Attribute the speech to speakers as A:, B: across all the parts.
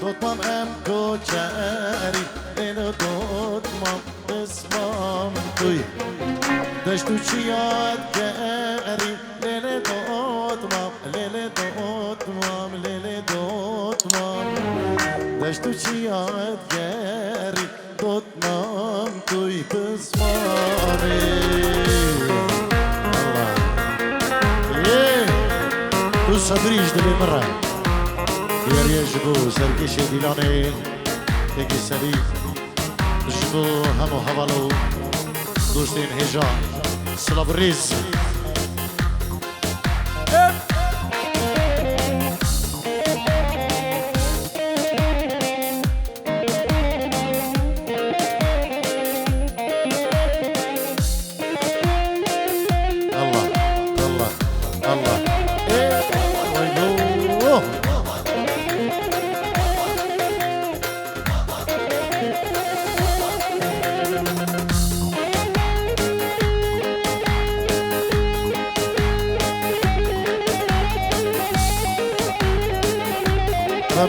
A: دوتمام ام کوچری لیل دوتمام اسمام توی دشتو چی یاد کردی لیل دوتمام دشتو چی یاد کردی دوتمام توی اسمامی الله یه تو صبریش دلی مرا دیاری جبو سرکش دیلانه یکی سری جبو همو حوالو دوستین هجا سلابریز الله الله الله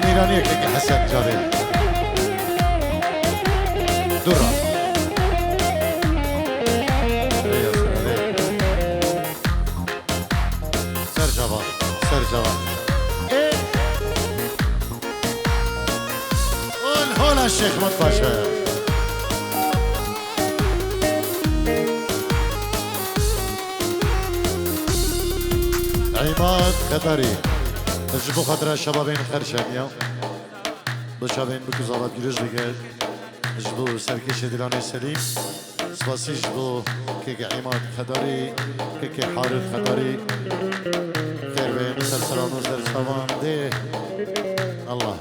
A: میرانی که حسن جاره درا سر جوان هون الشيخ مطفشه عماد قطري جبو خاطر شبابين خرشانيا بشابين بكوزابات جرج بگه جبو سرکش دلانه سلیم سپاسی جبو که عماد خداری که حارث خداری خیر به مثل سلام و زر سلام ده الله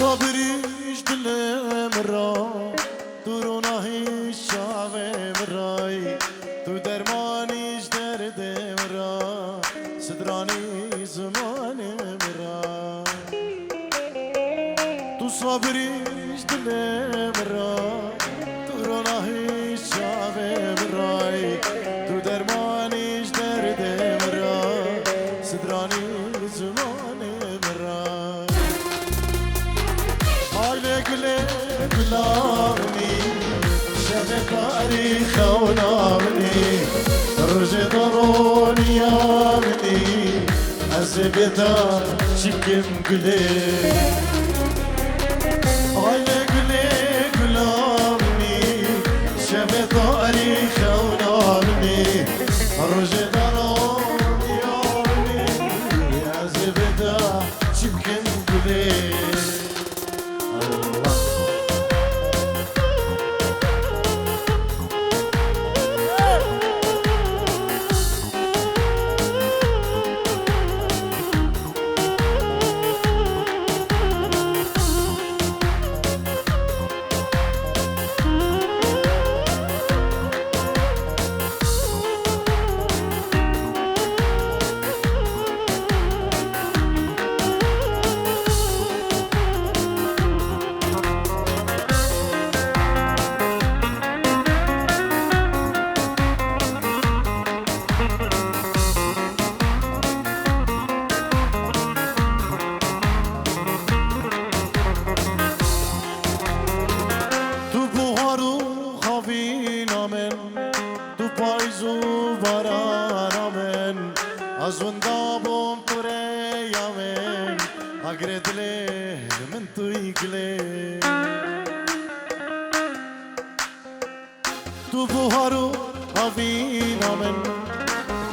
A: صابریش دلم را دوروناهیش شاوم رای تو درمانیش دردم را صدرانی زمانم را تو صابریش دلم را دوروناهیش شاوم رای تو درمانیش دردم را صدرانی زمانم را گله گلامنی شب تاریخ اونامنی روز درونیامنی از بیدار چکم گله آیل گله گلامنی شب تاریخ اونامنی روز درونیامنی از بیدار چکم گله أزوندابهم تريامين أقرد ليه من طيقلين تو بوهارو هفينا من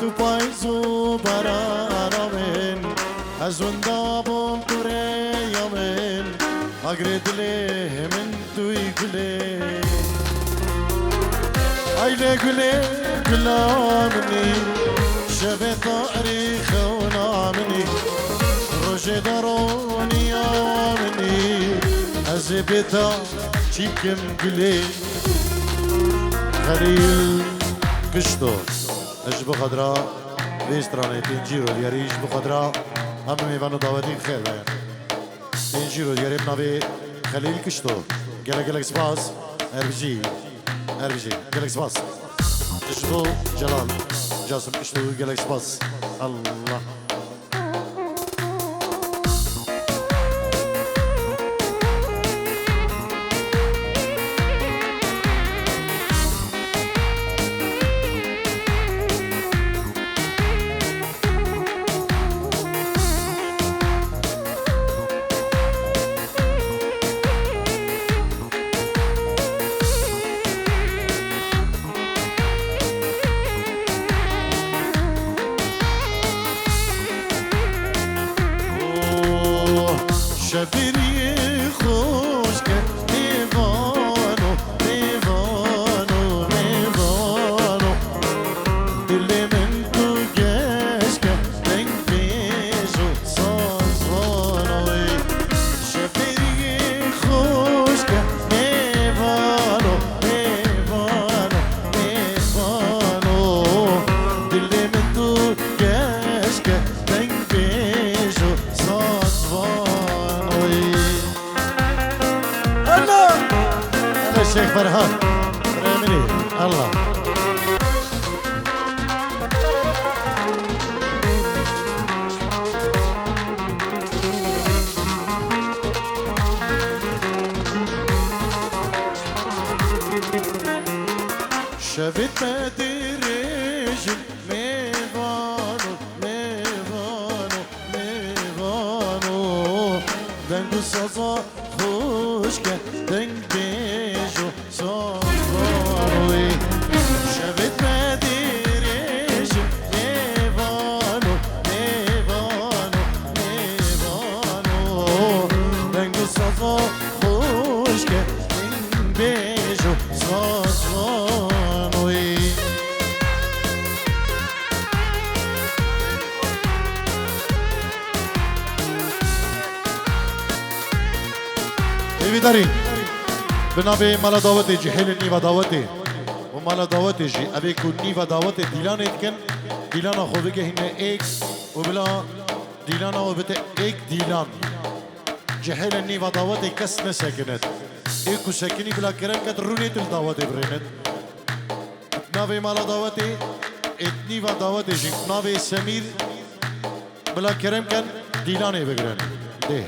A: تو بايزو برانا من أزوندابهم تريامين أقرد ليه من طيقلين أيلي قلي قلامني شبه تاريخ ونامني جداروني آمني أزبتا چيكم قلي خليل كشتو اجبو خضرا بيستراني تنجيرو دياري اجبو خضرا هم ميوانو دعوتين خير باين تنجيرو دياري بنابي خليل كشتو گلك سباس اربجي گلك سباس اجبو جلال جاسم كشتو گلك سباس الله شبیری خوش که میوانو میوانو میوانو دل من تو گشت که دنگ بیشو سازوانوی شبیری خوش که میوانو میوانو میوانو دل من تو گشت که دنگ بیشو سازوانوی الشيخ فرحان رامني الله شفت مدرج ميفانو ميفانو ميفانو دنگو سازا خوشگه دنگ بیشو سازوانوی شبت مدیرش میوانو میوانو میوانو دنگو سازا خوشگه دنگ بیشو سازوانوی ایوی داریم بنابه مالا دعوت جهل نیو دعوت و مالا دعوت جی اوه کو نیو دعوت دیلان اتکن دیلان خوبه که هنه ایک و بلا دیلان و بته ایک دیلان جهل نیو دعوت کس نسکند ایکو سکنی بلا کرم کت رونی تل دعوت برند ناوه مالا دعوت ات نیو دعوت جی ناوه سمیر بلا کرم کن دیلان بگرن ده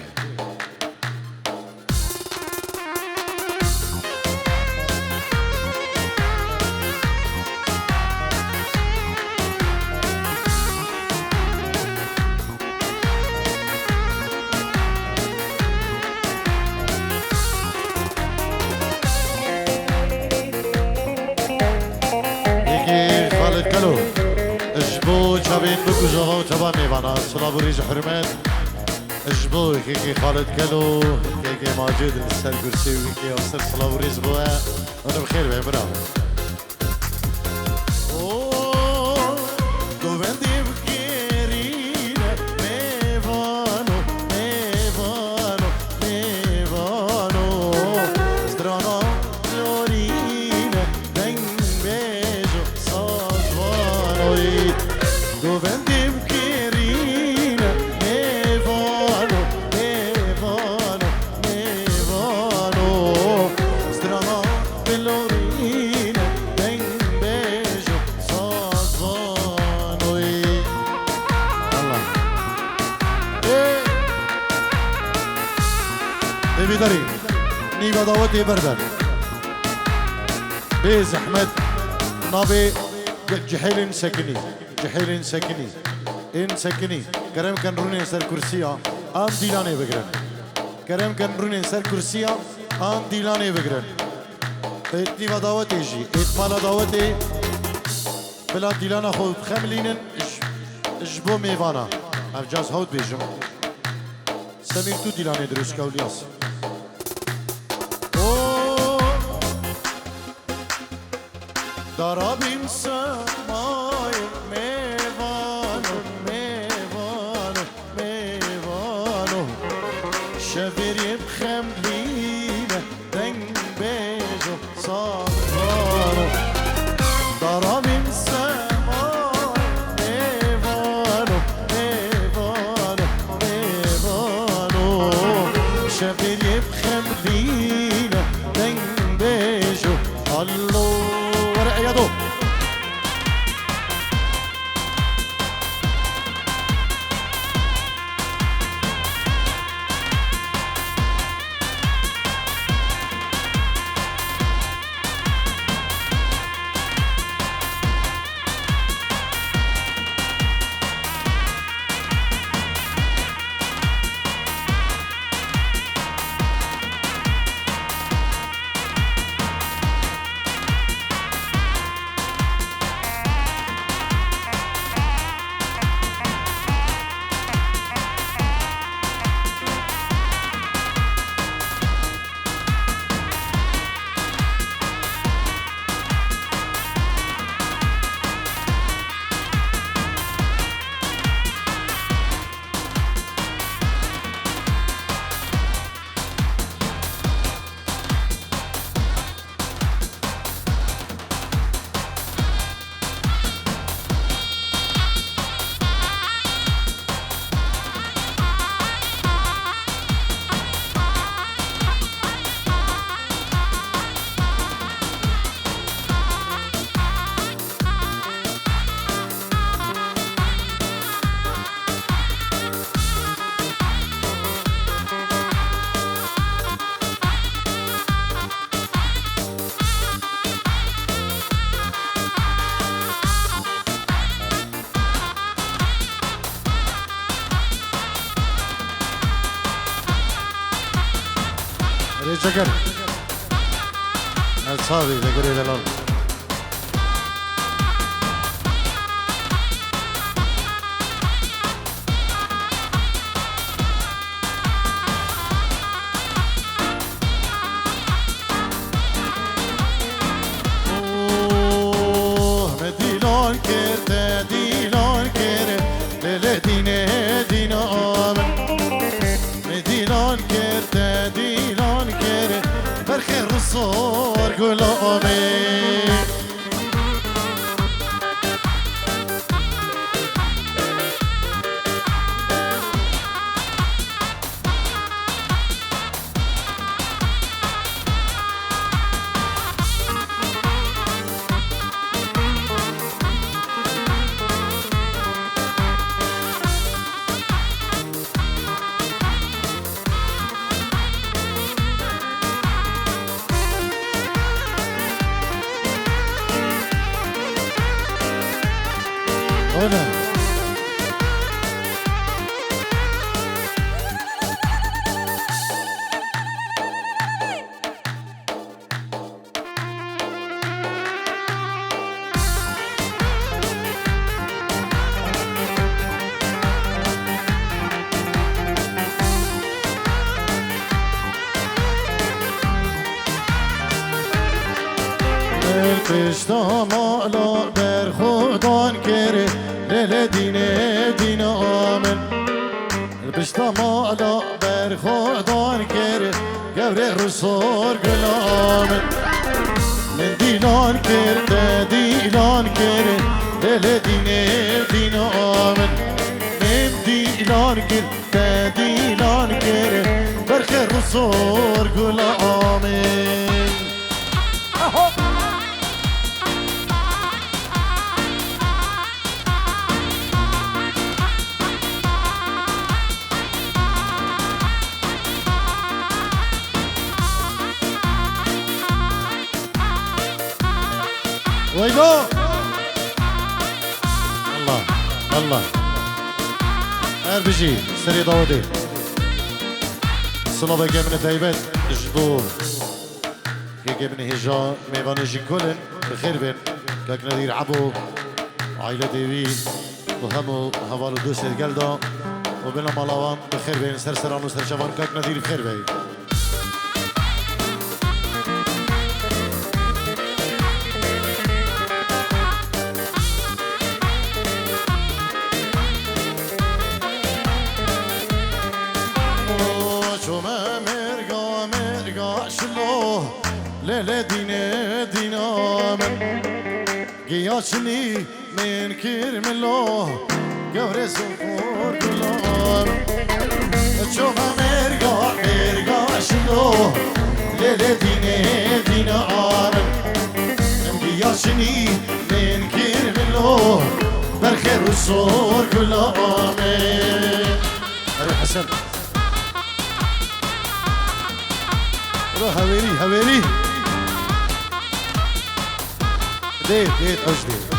A: اجبو جابين بكو جغو تبا ميوانا صلاب وريج حرمات اجبو كيكي خالد كلو كيكي ماجد السر كرسي وكيكي وصر صلاب وريج بوا وانا بخير بهم برافو داري نيبا دعوتي بردن بيز احمد نابي جحيل سكني جحيل سكني ان سكني كرم كان روني سر كرسيا ام ديلاني بگرن كرم كان روني سر كرسيا ام ديلاني بگرن نيبا دعوتي جي ات مالا دعوتي بلا ديلانا خود خملينن اجبو ميوانا ام جاز هود بيجم سمير تو ديلاني دروس كولياس Darabim semai mevan mevan mevan شبري بخملينه دنگ بيجو صارو ضرب السماء نيفانو نيفانو نيفانو شبري بخملينه دنگ بيجو الله ورق يدو رجعكر الصافي ذكري دلال مديلون كرت ديلون كرت للدينه دين آمن مديلون كرت ديلون كرت برخير الصور قول آمين هنا القشطة مالا بر خودان كره للدينه دين آمن القشطة مالا بر خودان كره قبر رسول قل آمن من ديلان كره ديلان كره للدينه دين آمن من ديلان كره ديلان كره برخ رسول قل آمن ويلو الله الله اربجي سري داودي صلاه بقى من تايبت جدور كي من هجا ميوان جيكولن بخير بين كاك ندير عبو عائله ديوين وهمو هوالو دوسي قلدا وبنا ملاوان بخير بين سرسران وسرشوان كاك ندير بخير بين شو ليلة دينا من قياشني من كرم الله قوري سفور كلام شوفها مرقا شنو ليلة دينا من قياشني من كرم الله بالخير والصور كلام أري حسن روح هويري ديت أجدي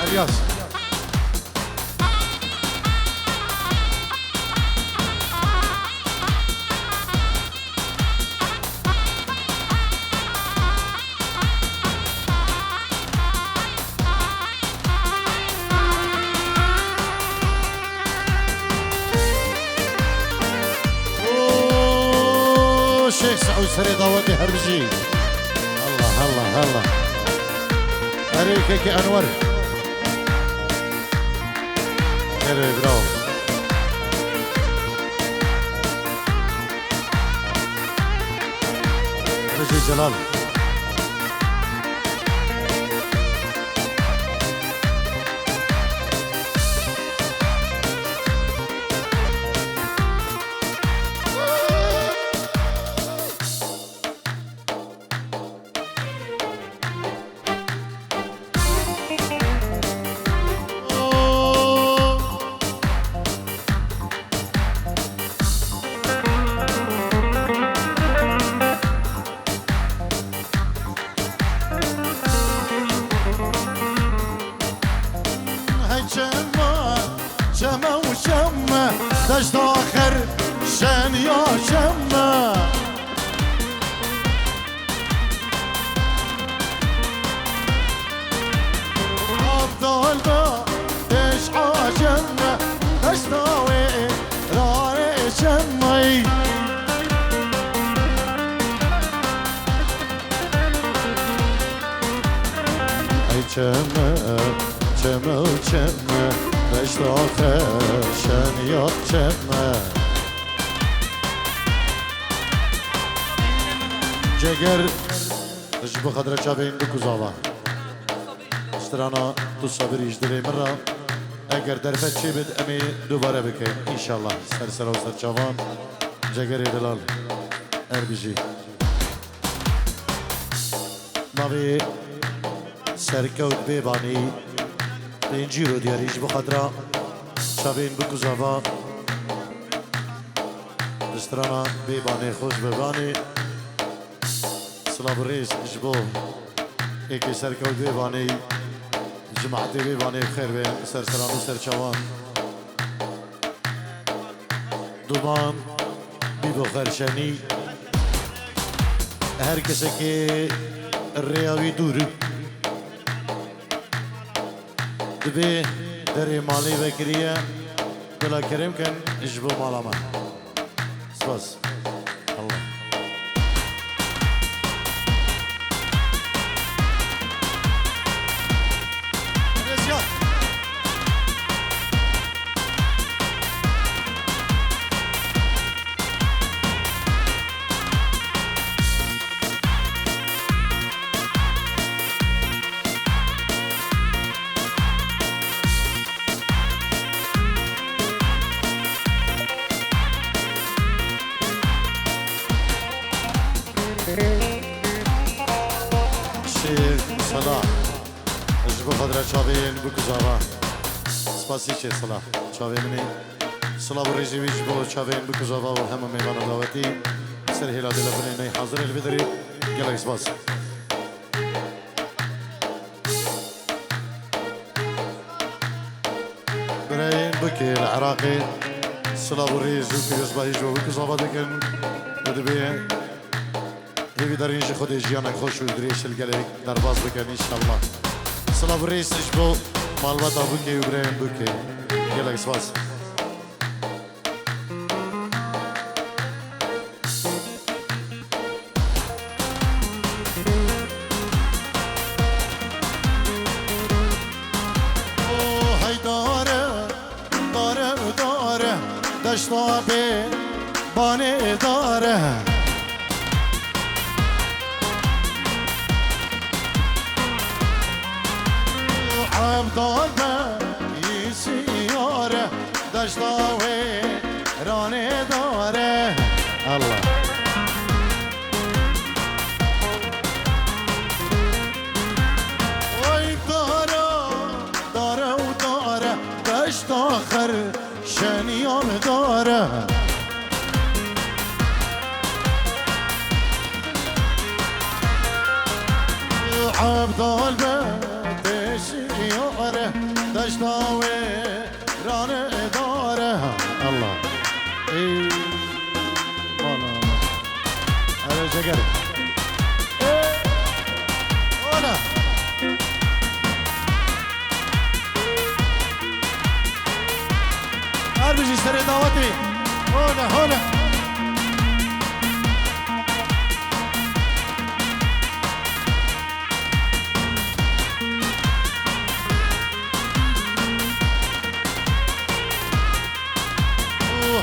A: الياس شيخ سعود سري ضواتي هربجي الله أريكك أنور برافو رجي جلال شمة دشت آخر شن يا شمة أفضل با تشعى شمة دشت آوي راري شمي أي شمة دشت آخر شن یا شمه جگر رجب خدر چابین بکوزاوا اشترانا تو صبریش دلی مرا اگر درفت چی بد امی دوباره بکن انشالله سر و سر چاوان جگر دلال اربیجی ناوی سرکوت بیبانی اینجی رو دیاریش بخاطر شبین بکوزاوا دسترانا بیبانی خوش ببانی سلام ریس اجبو ایکی سرکوت بیبانی جماعتی بیبانی بخیر بین سرسران و سرچوان دومان بیبو خرشنی هر کسی که ریاوی دوری دبي دري مالي بكرية بلا كريم كان يجبو مالاما سباس الله صلاح اجبو خدرة چاوین بکوزاوا سپاسی چه صلاح چاوین منی صلاح بريجي بيجبو چاوین بکوزاوا و همه میوان دعوتی سر هلا دل بنی حاضر البدری گلک سپاس تركي العراقي سلاف الريز وكيوز باهيج وكيوز آبادكن ودبيه هيفي دارين جي خود جيانا خوش ودريش القلق درباز بكن إن شاء الله سلاف الريز نجبو مالبات أبوكي وبراهيم بوكي قلق سواس دشتابه بانه داره عبدال به یسیاره دشتابه رانه داره الله وای داره و داره دشت آخر شنیام داره عبدال به تشیاره دشتاوی رانه داره الله ای والا هر جگر والا هر بجی سر دعوتی هولا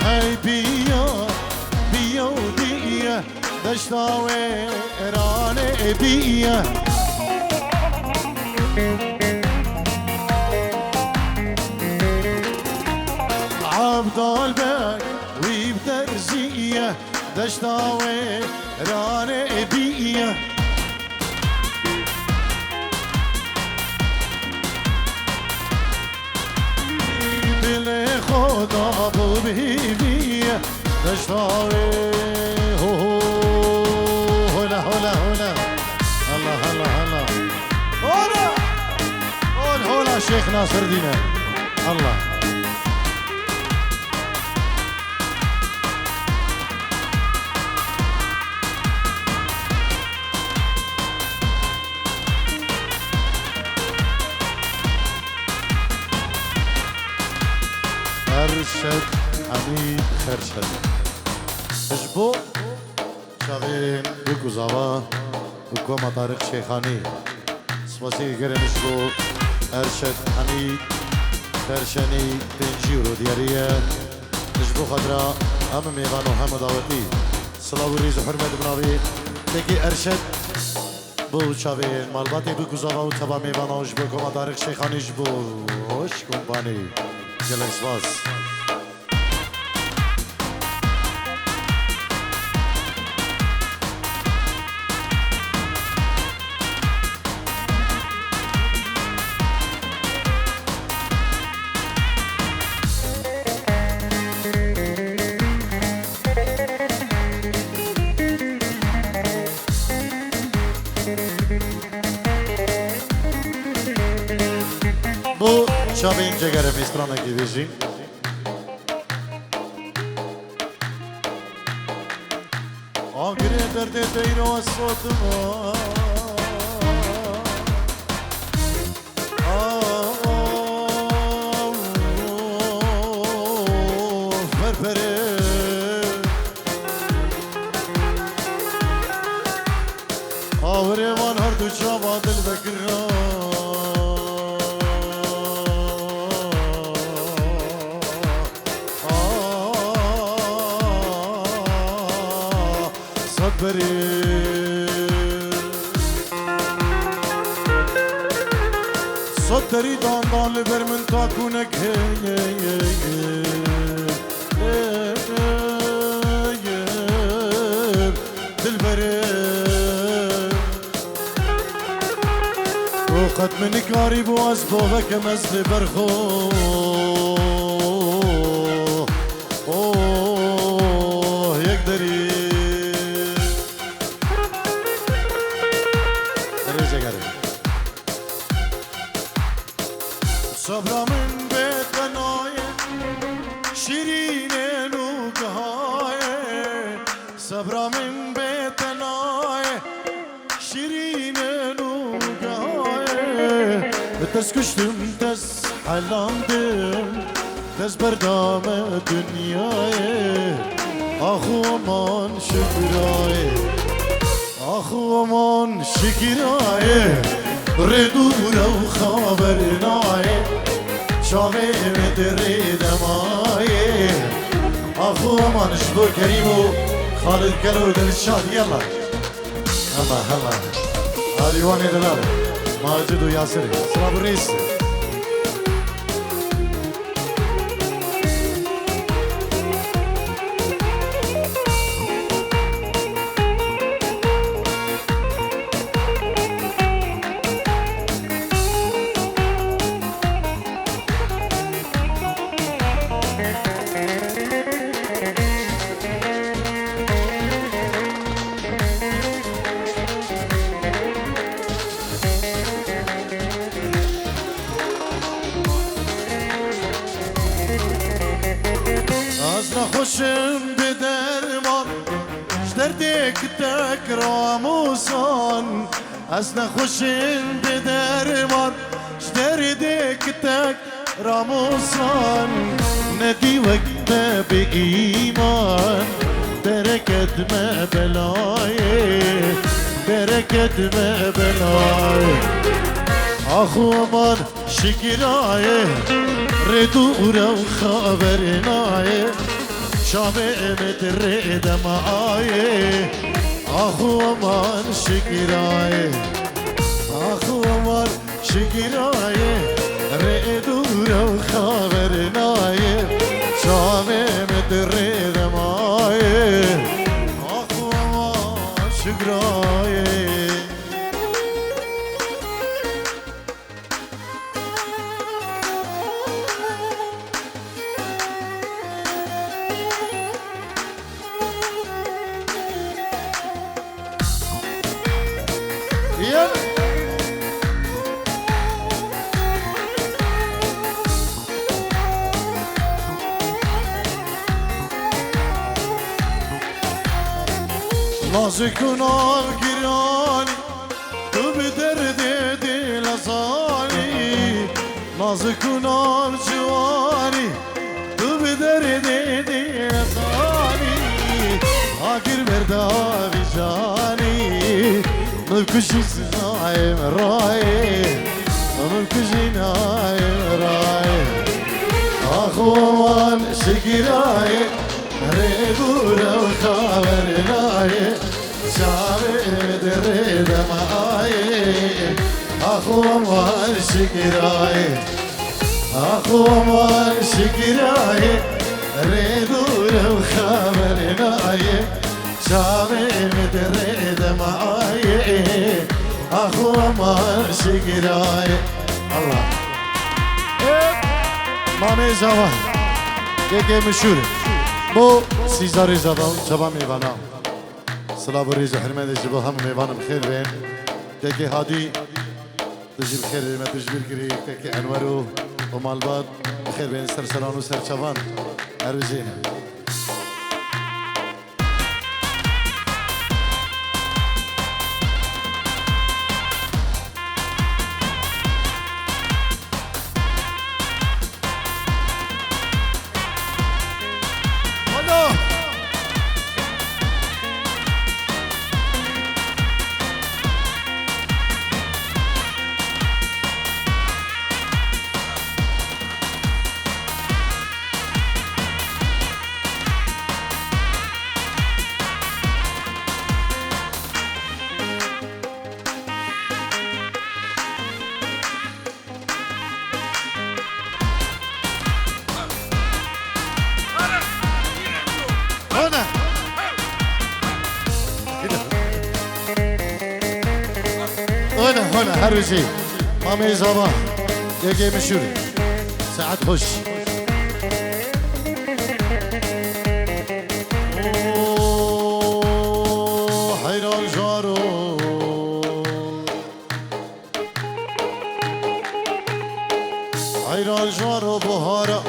A: هی بیا و دیه دشتاوی رانه بیه عبدال بك ويب درزية دشتاوي راني بية بلي خدا ابو بيبية دشتاوي هلا الله هلا شيخ ناصر دينا الله خرشد حمید خرشد اشبو شاغین بکو زوا بکو مطارق شیخانی سپاسی گرن اشبو ارشد حمید خرشنی پنجی رو دیاریه اشبو خدرا هم میوان و هم دعوتی صلاح و ریز و حرمت بناوی تکی ارشد بو شاغین مالباتی بکو زوا و تبا میوان و اشبو کو مطارق شیخانی اشبو هوش کمپانی گلک سواس Bu şabin cegere mistrana gidişin. Agire derde deyro asotuma. Ferfere. Avre van her du çaba dil bekra. صدري دان دان لبر من تاكونك دلبر وقت من قريب واسبوبك مزل برخو يقدري صبرا من بيت بناية من بيتناي شيرين نوقاي تس كشتم تس حلاندم تس بردام دنياي آخو امان شكراي آخو امان شكراي ردورة وخابرناي شامي مدري دماي آخو امان شدو كريمو خالد كلو دل الشاد يلا هلا هاليواني دلال ماجد وياسر سلام الرئيس خوشم به درمان دردک تک راموسان از نخوشم به درمان دردک تک راموسان ندی وقت به ایمان برکت مبلای برکت مبلای آخو من شکرای ردورا و خبرنای شامع مترد معاي آخو امان شكراي آخو امان شكراي ردورا و خبرناي شامع مترد معاي آخو امان شكراي نازكون الجيراني وبدرد دل صاني نازكون الجواني وبدرد دل صاني آخر مردا بجاني ملكشي نايم راي ملكشي نايم راي أخوان شكراي ردورا وخبرناي شامي درد معاي أخو أمان شكراي أخو أمان شكراي ردورا وخبرناي شامي درد معاي أخو أمان شكراي الله مامي زوان يكي مشهور بو سيزاري زبان شبا ميوانا صلاة بريز وحرمة جبو هم ميوانا بخير بين كيكي هادي تجي بخير ما تجي بالكري كيكي انورو ومالباد بخير بين سرسلان وسرشبان اروزينا هنا هرجي مامي زبا يجي مشهور ساعات خش حيران جارو حيران جارو بهارا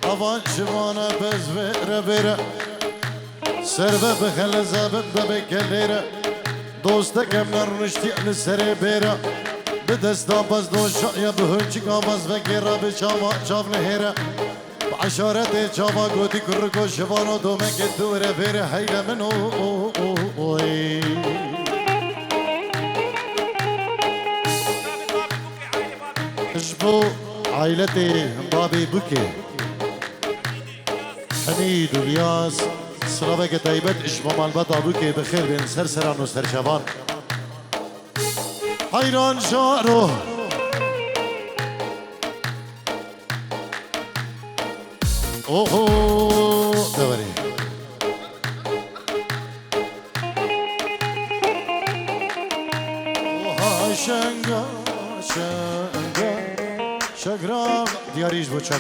A: اوان جوانا بز بره بره سربه بخل زابط ببکلیره دوسته کم نرنشتی ال سر بیره به دستا باز دو شایا به هنچی کاماز و گیره به چاو نهیره عشارت جابا گوتی کرکو شوانو دومه که دوره بره حیله منو اشبو عائلتي بابي بوكي حميد والياس سلامك طيبت اشبو مالبطا بوكي بخير بين سرسران وسرشبان حيران شعره اوه دوري شنگا شنگا شگرام دیاریش بچه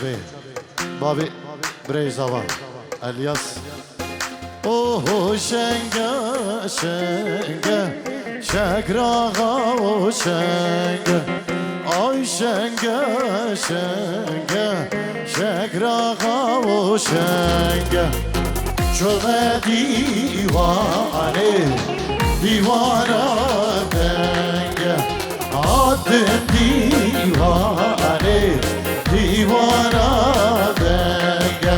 A: بابی بریزاوان الیاس اوه شنگا شنگا شگراغا و شنگا آی شنگا شنگا شگراغا و شنگا چوه دیوانه دیوانه دنگه آدم دیوانه دیوانه دنگه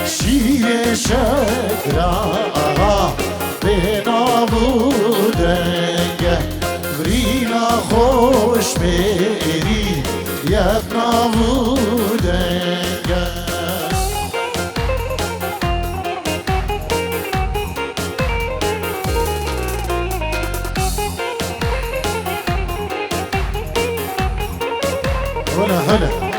A: شیر شکرا به نابودنگه برینا خوش بری یک نابودنگه هلا هلا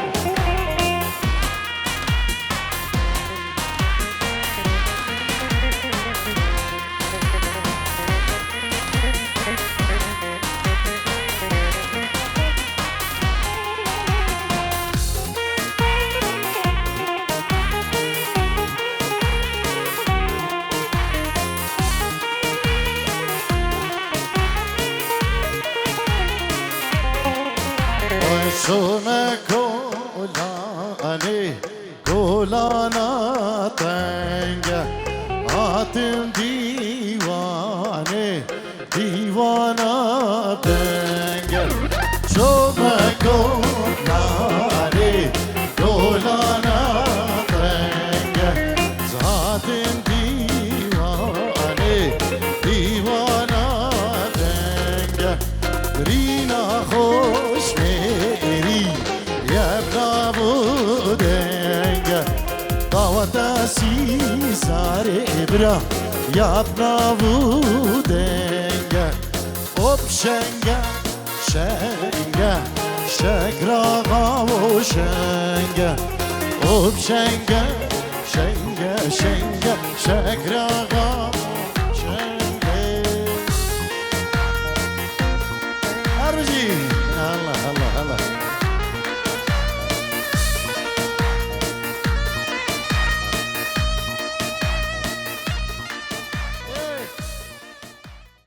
A: شومه کولانه کولانا تنگه آتم دیوانه دیوانا تنگه شومه کولانه کولانا تنگه زاتم دیوانه دیوانا تنگه رینا خوش داوتاسی ساره ابرا یابنا بودنگه ob şenge şenge şegrağa o şenge ob şenge şenge şenge şegrağa